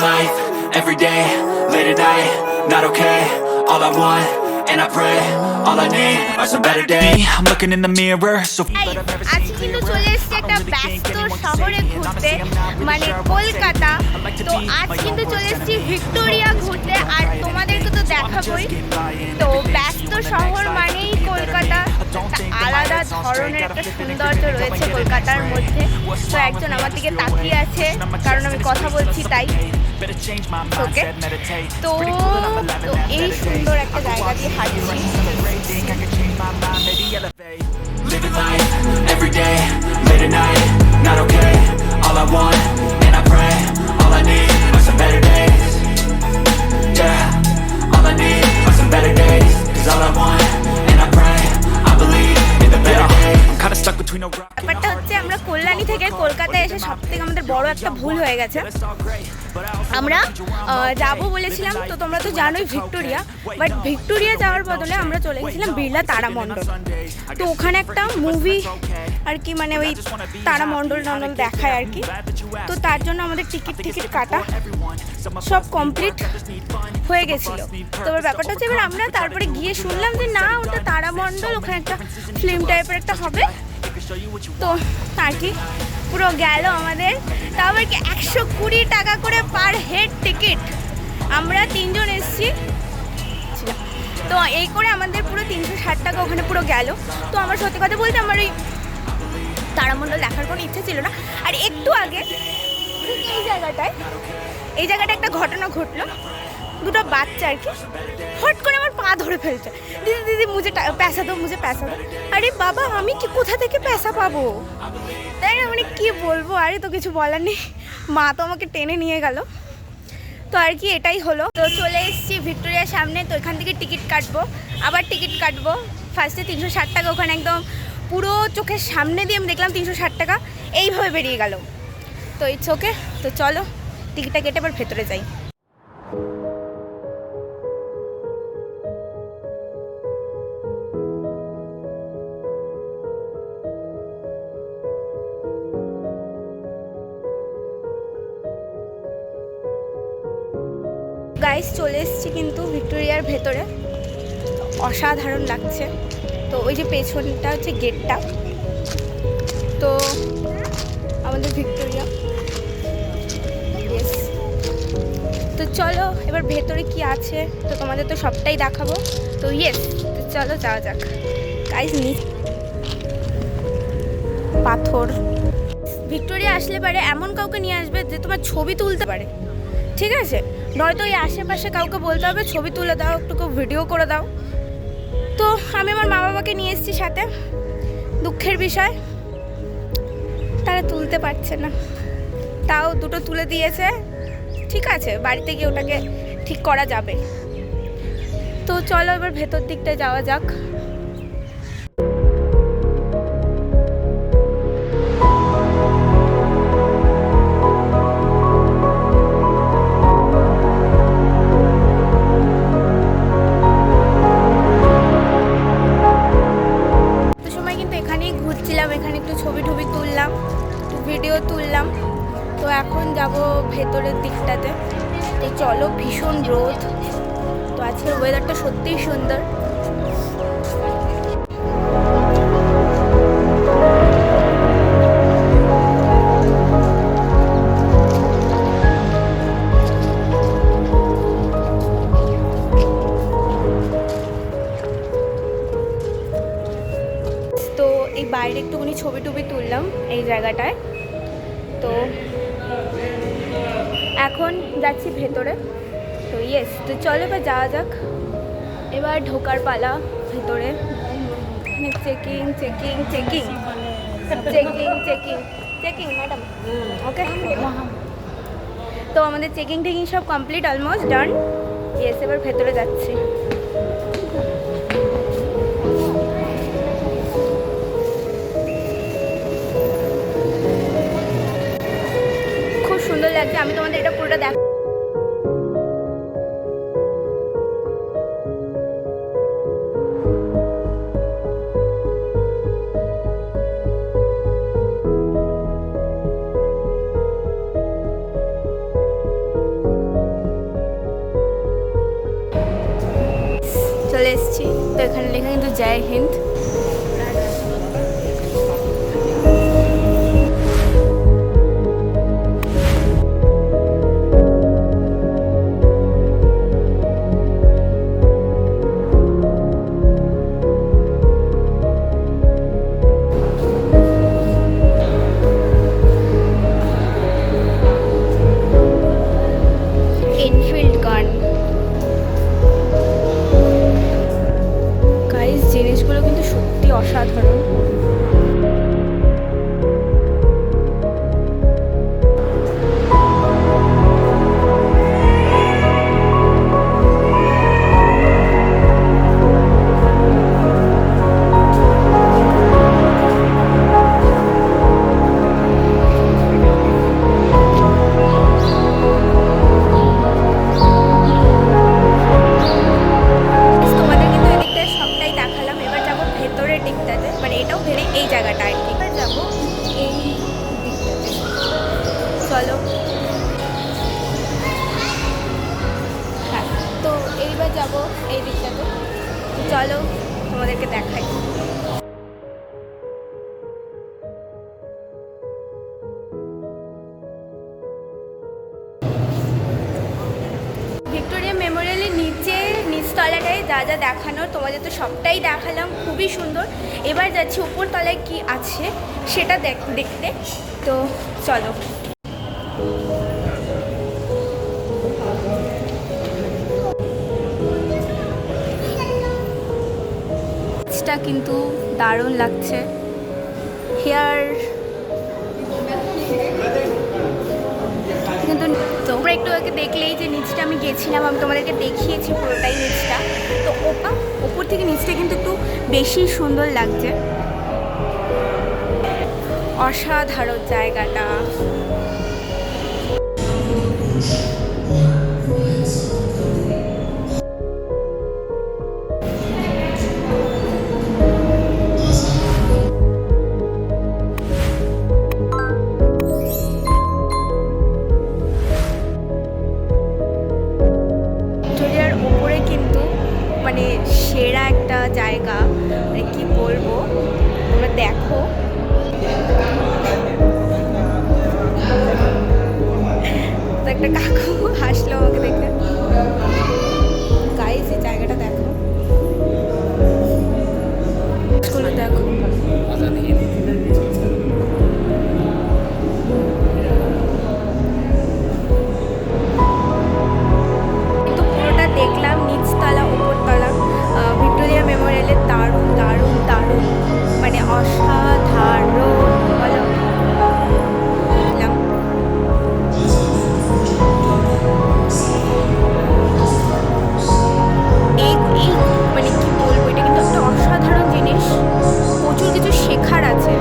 life, every day, late at night, not okay. All I want, and I pray, all I need are some better days. I'm looking in the mirror, so আজ কিন্তু চলে এসেছি একটা ব্যস্ত শহরে ঘুরতে, মানে কলকাতা। তো আজ কিন্তু চলে এসেছি ভিক্টোরিয়া ঘুরতে, আর তোমাদেরকে তো দেখাবোই। তো ব্যস্ত শহর মানেই কলকাতা, আলাদা ধরনের একটা সৌন্দর্য রয়েছে কলকাতার মধ্যে। তো একজন আমার দিকে তাকিয়ে আছে, কারণ আমি কথা বলছি তাই। ওকে, তো এই সুন্দর একটা জায়গা দিয়ে হাঁটছি। living life, every day, late at night, not okay. All I want, and I pray, all I need are some better days. Yeah, all I need are some better days. 'Cause all I want, and I pray, I believe in the better days. I'm kinda stuck between a rock. ব্যাপারটা হচ্ছে, আমরা কল্যাণী থেকে কলকাতায় এসে সবথেকে আমাদের বড় একটা ভুল হয়ে গেছে। আমরা যাবো বলেছিলাম, তো তোমরা তো জানোই ভিক্টোরিয়া, বাট ভিক্টোরিয়া যাওয়ার বদলে আমরা চলে গেছিলাম বিড়লা তারামণ্ডল। তো ওখানে একটা মুভি আর কি, মানে ওই তারামণ্ডল টণ্ডল দেখায় আর কি। তো তার জন্য আমাদের টিকিট কাটা সব কমপ্লিট হয়ে গেছিলো। তো এবার ব্যাপারটা হচ্ছে, এবার আমরা তারপরে গিয়ে শুনলাম যে না, ওটা তারামণ্ডল, ওখানে একটা ফিল্ম টাইপের একটা হবে। তো আর কি পুরো গেল আমাদের। তাও আর কি 120 টাকা করে পার হেড টিকিট। আমরা 3 জন এসেছি, তো এই করে আমাদের পুরো 360 টাকা ওখানে পুরো গেল। তো আমার সত্যি কথা বলতে আমার ওই তারামণ্ডল দেখার কোনো ইচ্ছে ছিল না। আর একটু আগে এই জায়গাটায় একটা ঘটনা ঘটলো। দুটো বাচ্চা আর কি হট করে আমার পা ধরে ফেলছে, দিদি দিদি মুঝে পয়সা দো, মুঝে পয়সা দো। আরে বাবা, আমি কি কোথা থেকে পয়সা পাবো? তাই না, মানে কি বলবো, আরে তো কিছু বলার নেই। মা তো আমাকে টেনে নিয়ে গেল। তো আর কি এটাই হলো। তো চলে এসেছি ভিক্টোরিয়ার সামনে। তো এখান থেকে টিকিট কাটবো, আবার টিকিট কাটবো। ফার্স্টে 360 টাকা, ওখানে একদম পুরো চোখের সামনে দিয়ে আমি দেখলাম 360 টাকা এইভাবে বেরিয়ে গেল। তো ইটস ওকে, তো চলো টিকিটটা কেটে এবার ভেতরে যাই। গাইস, চলে এসেছি কিন্তু ভিক্টোরিয়ার ভেতরে, অসাধারণ লাগছে। তো ওই যে পেছনটা হচ্ছে গেটটা, তো আমাদের ভিক্টোরিয়া। ইয়েস, তো চলো এবার ভেতরে কি আছে তো তোমাদের তো সবটাই দেখাবো। তো ইয়েস, তো চলো যাওয়া যাক। গাইস, পাথর। ভিক্টোরিয়া আসলে পারে এমন কাউকে নিয়ে আসবে যে তোমার ছবি তুলতে পারে, ঠিক আছে? নয়তো এই আশেপাশে কাউকে বলতে হবে ছবি তুলে দাও, একটু ভিডিও করে দাও। তো আমি আমার মা বাবাকে নিয়ে এসেছি সাথে। দুঃখের বিষয়, তারা তুলতে পারছে না। তাও দুটো তুলে দিয়েছে, ঠিক আছে, বাড়িতে গিয়ে ওটাকে ঠিক করা যাবে। তো চলো এবার ভেতর দিকটা যাওয়া যাক। এখানে একটু ছবি তুললাম, একটু ভিডিও তুললাম। তো এখন যাব ভেতরের দিকটাতে। তো চলো, ভীষণ রোদ, তো আজকের ওয়েদারটা সত্যিই সুন্দর। এই বাইরে একটুখানি ছবি তুললাম এই জায়গাটায়। তো এখন যাচ্ছি ভেতরে। তো ইয়েস, তো চলো এবার যাওয়া যাক। এবার ঢোকার পালা ভেতরে। Checking checking checking checking checking checking madam, okay. তো আমাদের চেকিং সব কমপ্লিট, অলমোস্ট ডান। ইয়েস, এবার ভেতরে যাচ্ছি। সুন্দর লাগছে, আমি তোমাদের এটা পুরোটা দেখ। এখানে লেখা কিন্তু জয় হিন্দ। এনফিল্ড গান, গাইস জিনিসগুলো কিন্তু সত্যি অসাধারণ। তোমাদের কিন্তু এদিকটা সবটাই দেখালাম, এবার যাবো ভেতরের দিকটাতে, মানে এটাও ভেবে এই জায়গাটা আর কি। এবার যাবো এই দিকটাতে, চলো। হ্যাঁ, তো এইবার যাবো এই দিকটাতে, চলো তোমাদেরকে দেখাই। ভিক্টোরিয়া মেমোরিয়ালের নিচতলাটায় যা যা দেখানোর তোমাদের তো সবটাই দেখালাম, খুবই সুন্দর। এবার যাচ্ছি উপর তলায় কি আছে সেটা দেখতে, তো চলো। টা কিন্তু দারুণ লাগছে। হেয়ার কিন্তু তোমরা একটু আগে দেখলেই যে নিচটা আমি গেছিলাম, আমি তোমাদেরকে দেখিয়েছি পুরোটাই নিচটা। তো ওপর থেকে নিচটা কিন্তু একটু বেশি সুন্দর লাগছে, অসাধারণ জায়গাটা। ভিক্টোরিয়ার উপরে কিন্তু মানে সেরা একটা জায়গা, মানে কি বলবো, তোমরা দেখো। তো একটা কাকু হাসলো আমাকে দেখে। গাইস এই জায়গাটা দেখো, স্কুলে দেখো। কিন্তু পুরোটা দেখলাম, নিচতলা উপরতলা ভিক্টোরিয়া মেমোরিয়ালের দারুণ দারুণ দারুণ, মানে অসাধারণ বলো। এই মানে কি বলবো, এটা কিন্তু একটা অসাধারণ জিনিস, প্রচুর কিছু শেখার আছে।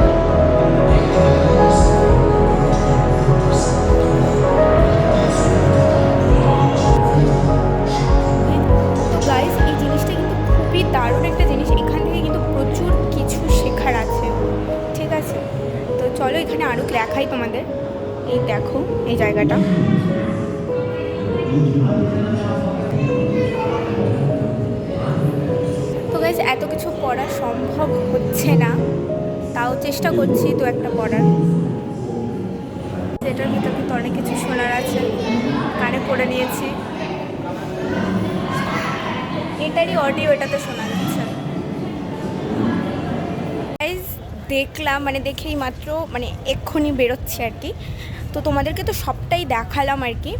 তো গাইস এই জিনিসটা কিন্তু খুবই দারুণ একটা জিনিস, এখান থেকে কিন্তু প্রচুর কিছু শেখার আছে, ঠিক আছে। তো চলো এখানে আরও দেখাই তোমাদের, এই দেখো এই জায়গাটা। তো গাইস এত কিছু পড়া সম্ভব হচ্ছে না, তাও চেষ্টা করছি তো একটা পড়ার। এটার ভিতর কিন্তু অনেক কিছু শোনার আছে, কানে পড়ে নিয়েছি, এটারই অডিও এটাতে শোনা যাচ্ছে। গাইস দেখলাম, মানে দেখেই মাত্র মানে এক্ষুনি বেরোচ্ছে আর কি। তো তোমাদেরকে তো সবটাই দেখালাম আর কি,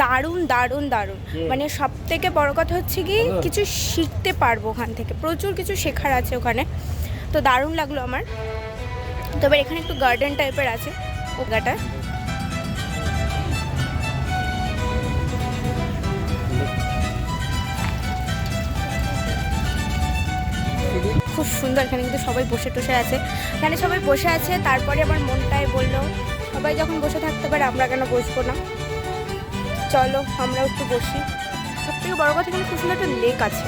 দারুণ দারুণ দারুণ। মানে সব থেকে বড় কথা হচ্ছে কি কিছু শিখতে পারবো ওখান থেকে, প্রচুর কিছু শেখার আছে ওখানে, তো দারুণ লাগলো আমার। তবে এখানে একটু গার্ডেন টাইপের আছে ওগাটা, খুব সুন্দর। এখানে কিন্তু সবাই বসে টসে আছে, এখানে সবাই বসে আছে। তারপরে আমার মনটাই বললো সবাই যখন বসে থাকতে পারে আমরা কেন বসবো না, চলো আমরাও একটু বসি। সবথেকে বড় কথা এখানে খুব সুন্দর একটা লেক আছে।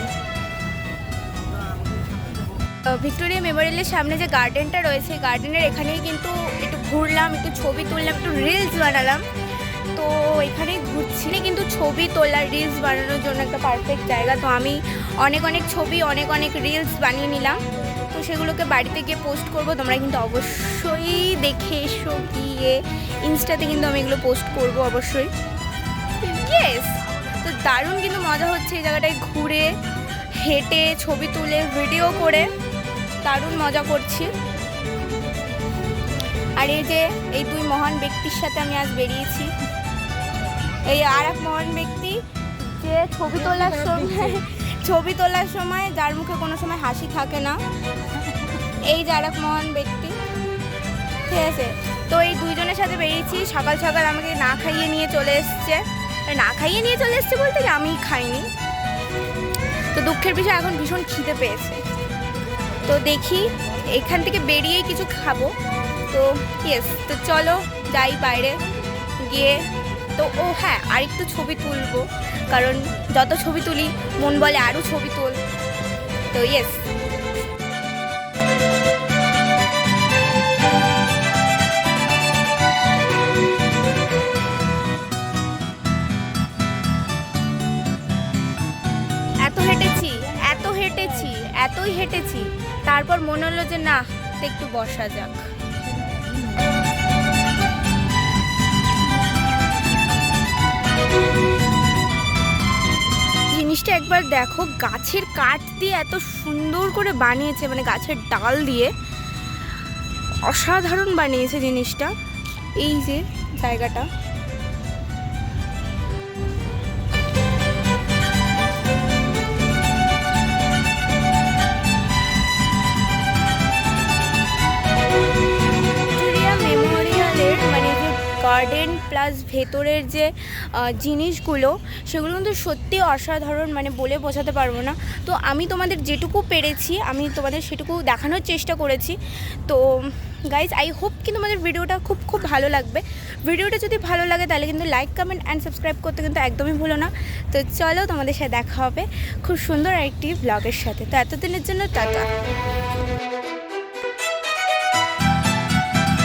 ভিক্টোরিয়া মেমোরিয়ালের সামনে যে গার্ডেনটা রয়েছে, গার্ডেনের এখানেই কিন্তু একটু ঘুরলাম, একটু ছবি তুললাম, একটু রিলস বানালাম। তো তো এখানেই ঘুরছি, কিন্তু ছবি তোলার রিলস বানানোর জন্য একটা পারফেক্ট জায়গা। তো আমি অনেক অনেক ছবি অনেক অনেক রিলস বানিয়ে নিলাম, তো সেগুলোকে বাড়িতে গিয়ে পোস্ট করব। তোমরা কিন্তু অবশ্যই দেখে এসো গিয়ে, ইনস্টাতে কিন্তু আমি এগুলো পোস্ট করব অবশ্যই। ইয়েস, তো দারুণ কিন্তু মজা হচ্ছে এই জায়গাটায় ঘুরে, হেঁটে, ছবি তুলে, ভিডিও করে দারুণ মজা করছি। আর এই যে এই দুই মহান ব্যক্তির সাথে আমি আজ বেরিয়েছি। এই আর এক মহান ব্যক্তি যে ছবি তোলার সময় যার মুখে কোনো সময় হাসি থাকে না, এই যে আর এক মহান ব্যক্তি, ঠিক আছে। তো এই দুইজনের সাথে বেরিয়েছি। সকাল সকাল আমাকে না খাইয়ে নিয়ে চলে এসছে বলতে কি আমি খাইনি। তো দুঃখের বিষয় এখন ভীষণ খিদে পেয়েছে, তো দেখি এখান থেকে বেরিয়েই কিছু খাবো। তো ইয়েস, তো চলো যাই বাইরে গিয়ে। তো ও হ্যাঁ, আরেকটু ছবি তুলবো, কারণ যত ছবি তুলি মন বলে আরও ছবি তোল। তো ইয়েস, এতই হেঁটেছি, তারপর মনে হলো যে না, একটু বসা যাক। জিনিসটা একবার দেখো, গাছের কাঠ দিয়ে এত সুন্দর করে বানিয়েছে, মানে গাছের ডাল দিয়ে অসাধারণ বানিয়েছে জিনিসটা। এই যে জায়গাটা, গার্ডেন প্লাস ভেতরের যে জিনিসগুলো, সেগুলো কিন্তু সত্যি অসাধারণ, মানে বলে বোঝাতে পারবো না। তো আমি তোমাদের যেটুকু পেরেছি আমি তোমাদের সেটুকু দেখানোর চেষ্টা করেছি। তো গাইজ, আই হোপ কি তোমাদের ভিডিওটা খুব ভালো লাগবে। ভিডিওটা যদি ভালো লাগে তাহলে কিন্তু লাইক, কমেন্ট অ্যান্ড সাবস্ক্রাইব করতে কিন্তু একদমই ভুলো না। তো চলো, তোমাদের সাথে দেখা হবে খুব সুন্দর একটি ব্লগের সাথে। তো এতদিনের জন্য টাটা।